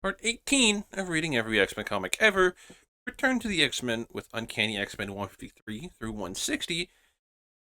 Part 18 of reading every X-Men comic ever. Return to the X-Men with Uncanny X-Men 153 through 160.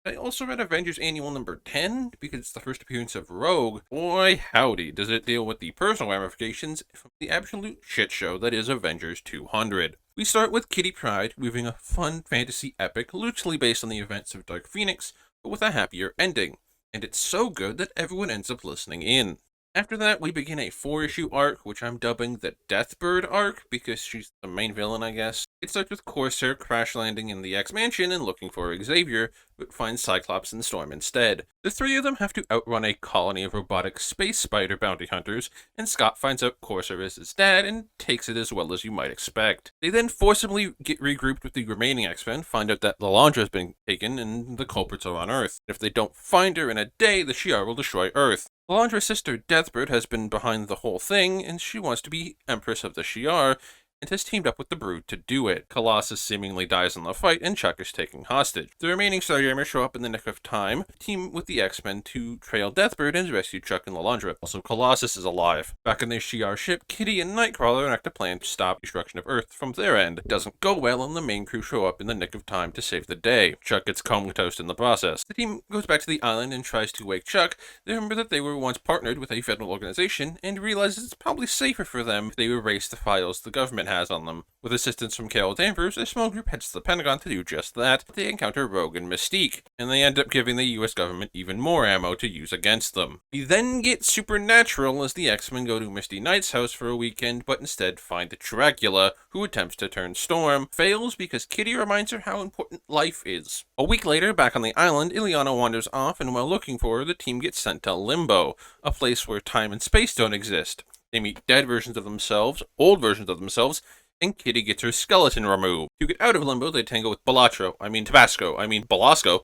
I also read Avengers Annual number 10 because it's the first appearance of Rogue. Boy, howdy, does it deal with the personal ramifications from the absolute shit show that is Avengers 200. We start with Kitty Pryde weaving a fun fantasy epic loosely based on the events of Dark Phoenix, but with a happier ending. And it's so good that everyone ends up listening in. After that, we begin a 4-issue arc, which I'm dubbing the Deathbird arc, because she's the main villain, I guess. It starts with Corsair crash landing in the X-Mansion and looking for Xavier, but finds Cyclops and Storm instead. The three of them have to outrun a colony of robotic space spider bounty hunters, and Scott finds out Corsair is his dad and takes it as well as you might expect. They then forcibly get regrouped with the remaining X-Men, find out that Lalandra has been taken and the culprits are on Earth. If they don't find her in a day, the Shi'ar will destroy Earth. Lalandra's sister Deathbird has been behind the whole thing, and she wants to be Empress of the Shi'ar, and has teamed up with the Brood to do it. Colossus seemingly dies in the fight, and Chuck is taken hostage. The remaining Starjammers show up in the nick of time, team with the X-Men to trail Deathbird and rescue Chuck and Lalandra. Also, Colossus is alive. Back in their Shi'ar ship, Kitty and Nightcrawler enact a plan to stop destruction of Earth from their end. It doesn't go well, and the main crew show up in the nick of time to save the day. Chuck gets comatose in the process. The team goes back to the island and tries to wake Chuck. They remember that they were once partnered with a federal organization, and realize it's probably safer for them if they erase the files the government has on them. With assistance from Carol Danvers, a small group heads to the Pentagon to do just that. They encounter Rogue and Mystique, and they end up giving the US government even more ammo to use against them. We then get supernatural as the X-Men go to Misty Knight's house for a weekend, but instead find Dracula, who attempts to turn Storm, fails because Kitty reminds her how important life is. A week later, back on the island, Illyana wanders off, and while looking for her, the team gets sent to Limbo, a place where time and space don't exist. They meet dead versions of themselves, old versions of themselves, and Kitty gets her skeleton removed. To get out of Limbo, they tangle with Belasco,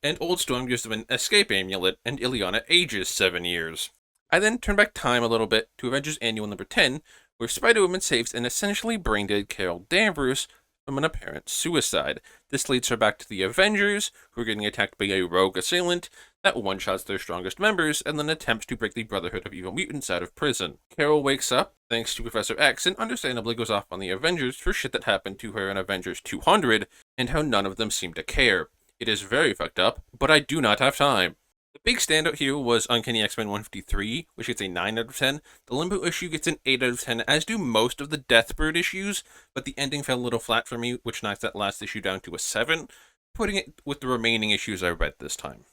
and Old Storm gives them an escape amulet, and Illyana ages 7 years. I then turn back time a little bit to Avengers Annual number 10, where Spider-Woman saves an essentially brain-dead Carol Danvers from an apparent suicide. This leads her back to the Avengers, who are getting attacked by a rogue assailant that one-shots their strongest members and then attempts to break the Brotherhood of Evil Mutants out of prison. Carol wakes up, thanks to Professor X, and understandably goes off on the Avengers for shit that happened to her in Avengers 200, and how none of them seem to care. It is very fucked up, but I do not have time. The big standout here was Uncanny X-Men 153, which gets a 9 out of 10. The Limbo issue gets an 8 out of 10, as do most of the Deathbird issues, but the ending fell a little flat for me, which knocks that last issue down to a 7, putting it with the remaining issues I read this time.